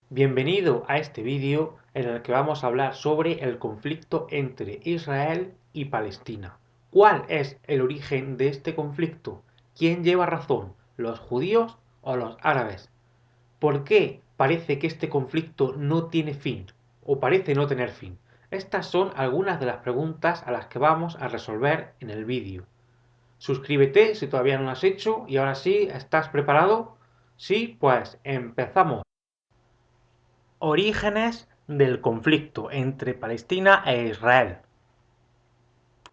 Bienvenido a este vídeo en el que vamos a hablar sobre el conflicto entre Israel y Palestina. ¿Cuál es el origen de este conflicto? ¿Quién lleva razón, los judíos o los árabes? ¿Por qué parece que este conflicto no tiene fin o parece no tener fin? Estas son algunas de las preguntas a las que vamos a resolver en el vídeo. Suscríbete si todavía no lo has hecho y ahora sí, ¿estás preparado? Sí, pues empezamos. Orígenes del conflicto entre Palestina e Israel.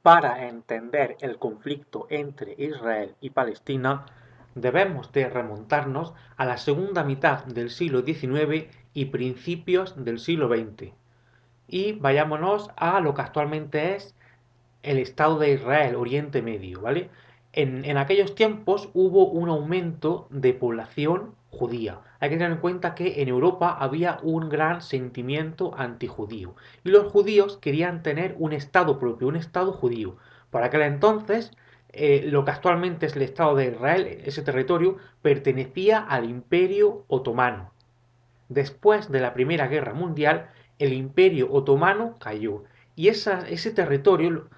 Para entender el conflicto entre Israel y Palestina, debemos de remontarnos a la segunda mitad del siglo XIX y principios del siglo XX. Y vayámonos a lo que actualmente es el Estado de Israel, Oriente Medio, ¿vale? En aquellos tiempos hubo un aumento de población judía. Hay que tener en cuenta que en Europa había un gran sentimiento antijudío y los judíos querían tener un Estado propio, un Estado judío. Por aquel entonces, lo que actualmente es el Estado de Israel, ese territorio, pertenecía al Imperio Otomano. Después de la Primera Guerra Mundial, el Imperio Otomano cayó y ese territorio,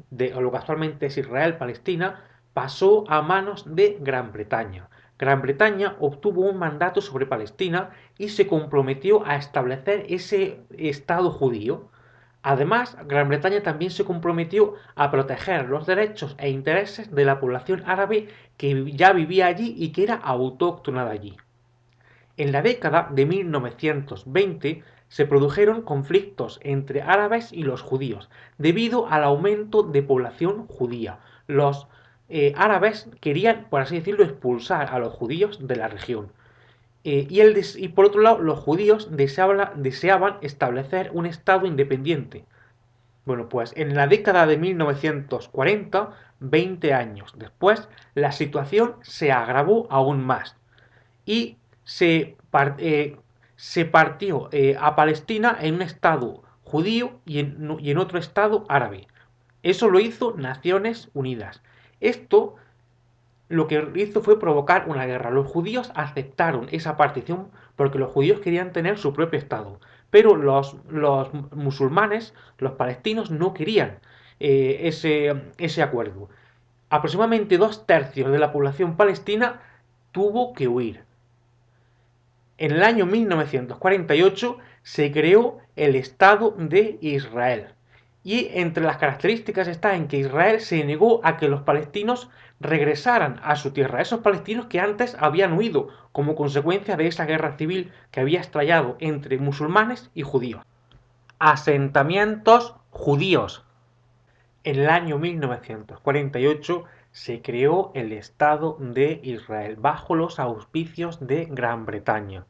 de lo que actualmente es Israel-Palestina, pasó a manos de Gran Bretaña. Gran Bretaña obtuvo un mandato sobre Palestina y se comprometió a establecer ese Estado judío. Además, Gran Bretaña también se comprometió a proteger los derechos e intereses de la población árabe que ya vivía allí y que era autóctona de allí. En la década de 1920 se produjeron conflictos entre árabes y los judíos debido al aumento de población judía. Los árabes querían, por así decirlo, expulsar a los judíos de la región. Y por otro lado, los judíos deseaban establecer un Estado independiente. Bueno, pues en la década de 1940, 20 años después, la situación se agravó aún más y se partió a Palestina en un estado judío y en otro estado árabe. Eso lo hizo Naciones Unidas. Esto lo que hizo fue provocar una guerra. Los judíos aceptaron esa partición porque los judíos querían tener su propio estado. Pero los musulmanes, los palestinos, no querían ese acuerdo. Aproximadamente 2/3 de la población palestina tuvo que huir. En el año 1948 se creó el Estado de Israel. Y entre las características está en que Israel se negó a que los palestinos regresaran a su tierra, esos palestinos que antes habían huido como consecuencia de esa guerra civil que había estallado entre musulmanes y judíos. Asentamientos judíos. En el año 1948 se creó el Estado de Israel bajo los auspicios de Gran Bretaña.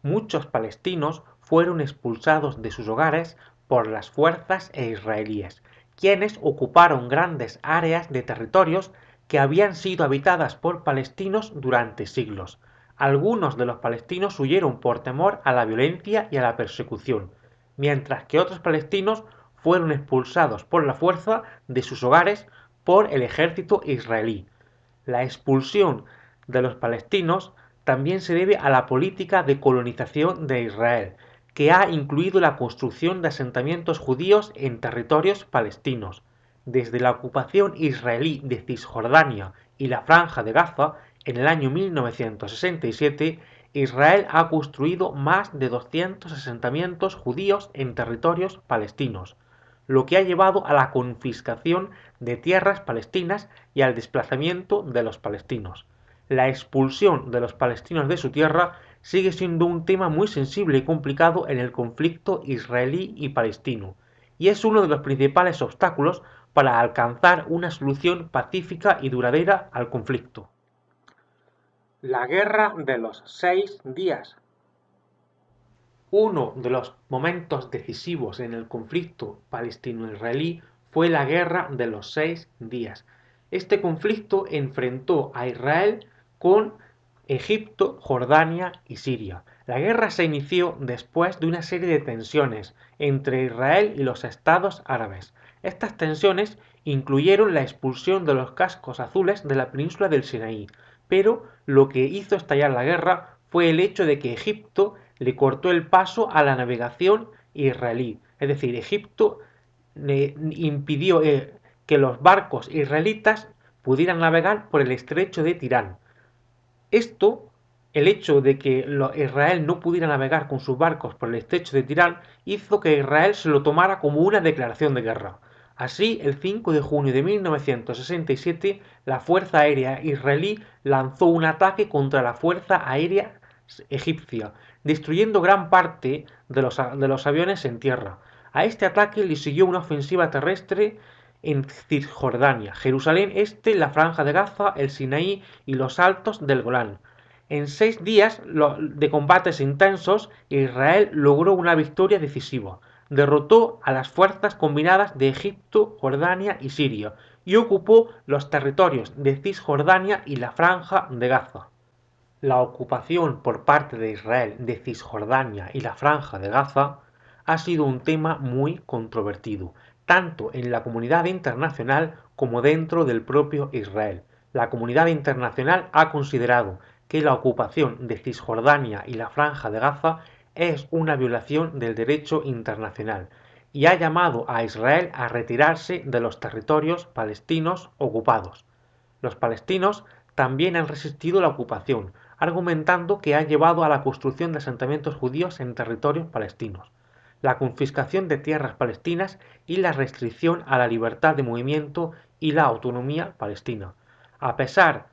Muchos palestinos fueron expulsados de sus hogares por las fuerzas israelíes, quienes ocuparon grandes áreas de territorios que habían sido habitadas por palestinos durante siglos. Algunos de los palestinos huyeron por temor a la violencia y a la persecución, mientras que otros palestinos fueron expulsados por la fuerza de sus hogares por el ejército israelí. La expulsión de los palestinos también se debe a la política de colonización de Israel, que ha incluido la construcción de asentamientos judíos en territorios palestinos. Desde la ocupación israelí de Cisjordania y la Franja de Gaza en el año 1967, Israel ha construido más de 200 asentamientos judíos en territorios palestinos, lo que ha llevado a la confiscación de tierras palestinas y al desplazamiento de los palestinos. La expulsión de los palestinos de su tierra sigue siendo un tema muy sensible y complicado en el conflicto israelí y palestino, y es uno de los principales obstáculos para alcanzar una solución pacífica y duradera al conflicto. La Guerra de los 6 días. Uno de los momentos decisivos en el conflicto palestino-israelí fue la Guerra de los 6 días. Este conflicto enfrentó a Israel con Egipto, Jordania y Siria. La guerra se inició después de una serie de tensiones entre Israel y los estados árabes. Estas tensiones incluyeron la expulsión de los cascos azules de la península del Sinaí, pero lo que hizo estallar la guerra fue el hecho de que Egipto le cortó el paso a la navegación israelí. Es decir, Egipto le impidió que los barcos israelitas pudieran navegar por el estrecho de Tirán. Esto, el hecho de que Israel no pudiera navegar con sus barcos por el estrecho de Tirán, hizo que Israel se lo tomara como una declaración de guerra. Así, el 5 de junio de 1967, la Fuerza Aérea israelí lanzó un ataque contra la Fuerza Aérea egipcia, destruyendo gran parte de los aviones en tierra. A este ataque le siguió una ofensiva terrestre en Cisjordania, Jerusalén Este, la Franja de Gaza, el Sinaí y los Altos del Golán. En 6 días de combates intensos, Israel logró una victoria decisiva. Derrotó a las fuerzas combinadas de Egipto, Jordania y Siria y ocupó los territorios de Cisjordania y la Franja de Gaza. La ocupación por parte de Israel de Cisjordania y la Franja de Gaza ha sido un tema muy controvertido, tanto en la comunidad internacional como dentro del propio Israel. La comunidad internacional ha considerado que la ocupación de Cisjordania y la Franja de Gaza es una violación del derecho internacional y ha llamado a Israel a retirarse de los territorios palestinos ocupados. Los palestinos también han resistido la ocupación, argumentando que ha llevado a la construcción de asentamientos judíos en territorios palestinos, la confiscación de tierras palestinas y la restricción a la libertad de movimiento y la autonomía palestina. A pesar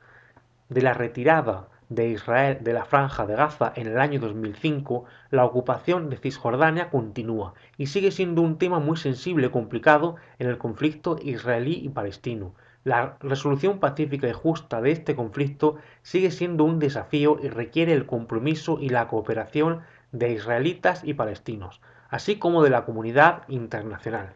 de la retirada de Israel de la Franja de Gaza en el año 2005, la ocupación de Cisjordania continúa y sigue siendo un tema muy sensible y complicado en el conflicto israelí y palestino. La resolución pacífica y justa de este conflicto sigue siendo un desafío y requiere el compromiso y la cooperación de israelitas y palestinos, así como de la comunidad internacional.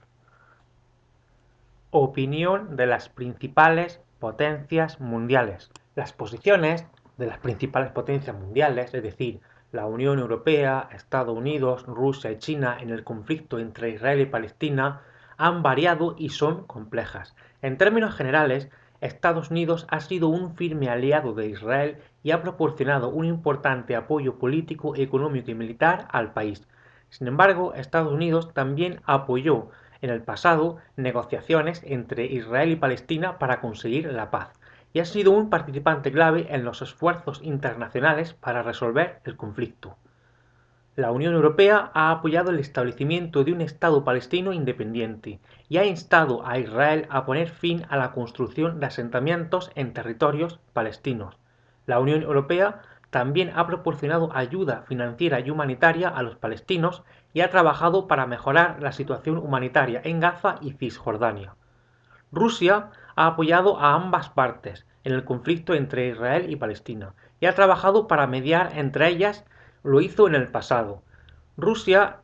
Opinión de las principales potencias mundiales. Las posiciones de las principales potencias mundiales, es decir, la Unión Europea, Estados Unidos, Rusia y China en el conflicto entre Israel y Palestina, han variado y son complejas. En términos generales, Estados Unidos ha sido un firme aliado de Israel y ha proporcionado un importante apoyo político, económico y militar al país. Sin embargo, Estados Unidos también apoyó en el pasado negociaciones entre Israel y Palestina para conseguir la paz, y ha sido un participante clave en los esfuerzos internacionales para resolver el conflicto. La Unión Europea ha apoyado el establecimiento de un Estado palestino independiente y ha instado a Israel a poner fin a la construcción de asentamientos en territorios palestinos. La Unión Europea también ha proporcionado ayuda financiera y humanitaria a los palestinos y ha trabajado para mejorar la situación humanitaria en Gaza y Cisjordania. Rusia ha apoyado a ambas partes en el conflicto entre Israel y Palestina y ha trabajado para mediar entre ellas. Lo hizo en el pasado. Rusia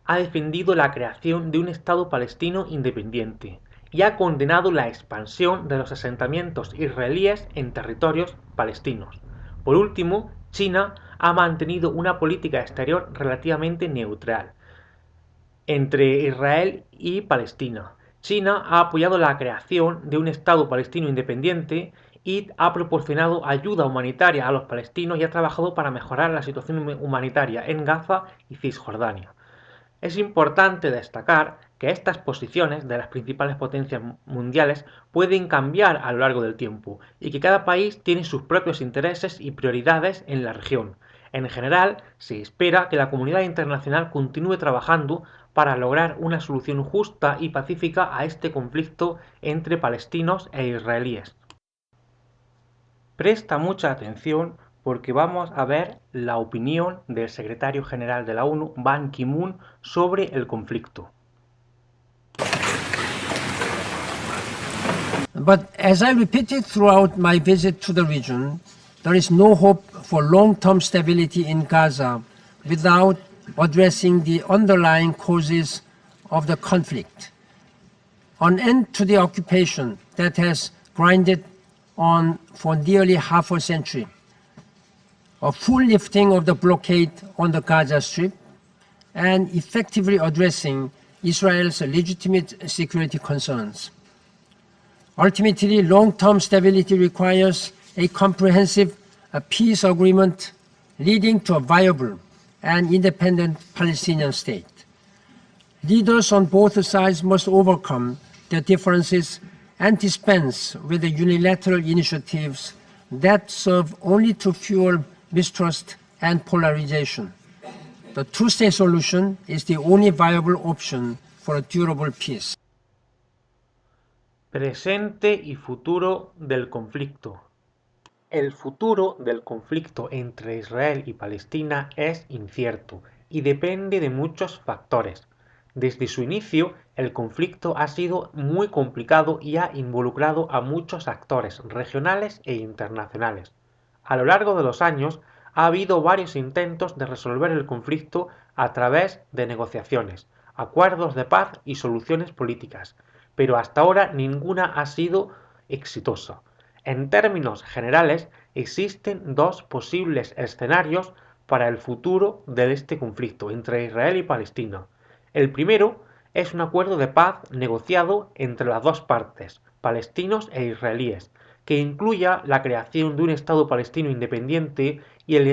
ha defendido la creación de un Estado palestino independiente y ha condenado la expansión de los asentamientos israelíes en territorios palestinos. Por último, China ha mantenido una política exterior relativamente neutral entre Israel y Palestina. China ha apoyado la creación de un Estado palestino independiente y ha proporcionado ayuda humanitaria a los palestinos y ha trabajado para mejorar la situación humanitaria en Gaza y Cisjordania. Es importante destacar que estas posiciones de las principales potencias mundiales pueden cambiar a lo largo del tiempo y que cada país tiene sus propios intereses y prioridades en la región. En general, se espera que la comunidad internacional continúe trabajando para lograr una solución justa y pacífica a este conflicto entre palestinos e israelíes. Presta mucha atención porque vamos a ver la opinión del secretario general de la ONU, Ban Ki-moon, sobre el conflicto. But as I repeated throughout my visit to the region, there is no hope for long-term stability in Gaza without addressing the underlying causes of the conflict. An end to the occupation that has grinded on for nearly half a century, a full lifting of the blockade on the Gaza Strip, and effectively addressing Israel's legitimate security concerns. Ultimately, long-term stability requires a comprehensive peace agreement leading to a viable an independent Palestinian state. Leaders on both sides must overcome their differences and dispense with the unilateral initiatives that serve only to fuel mistrust and polarization. The two-state solution is the only viable option for a durable peace. Presente y futuro del conflicto. El futuro del conflicto entre Israel y Palestina es incierto y depende de muchos factores. Desde su inicio, el conflicto ha sido muy complicado y ha involucrado a muchos actores regionales e internacionales. A lo largo de los años, ha habido varios intentos de resolver el conflicto a través de negociaciones, acuerdos de paz y soluciones políticas, pero hasta ahora ninguna ha sido exitosa. En términos generales, existen dos posibles escenarios para el futuro de este conflicto entre Israel y Palestina. El primero es un acuerdo de paz negociado entre las dos partes, palestinos e israelíes, que incluya la creación de un Estado palestino independiente y el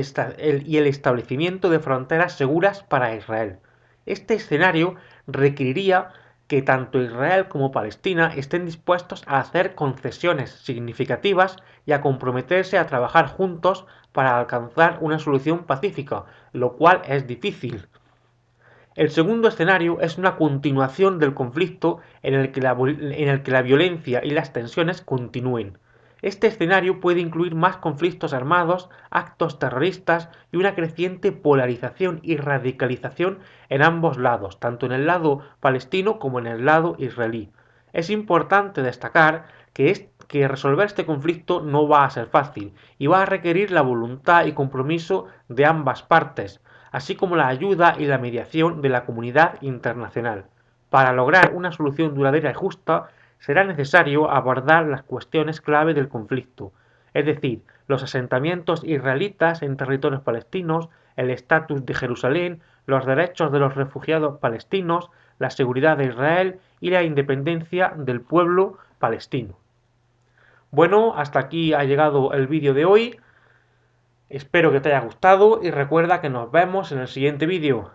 establecimiento de fronteras seguras para Israel. Este escenario requeriría que tanto Israel como Palestina estén dispuestos a hacer concesiones significativas y a comprometerse a trabajar juntos para alcanzar una solución pacífica, lo cual es difícil. El segundo escenario es una continuación del conflicto en el que la violencia y las tensiones continúen. Este escenario puede incluir más conflictos armados, actos terroristas y una creciente polarización y radicalización en ambos lados, tanto en el lado palestino como en el lado israelí. Es importante destacar que resolver este conflicto no va a ser fácil y va a requerir la voluntad y compromiso de ambas partes, así como la ayuda y la mediación de la comunidad internacional. Para lograr una solución duradera y justa, será necesario abordar las cuestiones clave del conflicto, es decir, los asentamientos israelitas en territorios palestinos, el estatus de Jerusalén, los derechos de los refugiados palestinos, la seguridad de Israel y la independencia del pueblo palestino. Bueno, hasta aquí ha llegado el vídeo de hoy. Espero que te haya gustado y recuerda que nos vemos en el siguiente vídeo.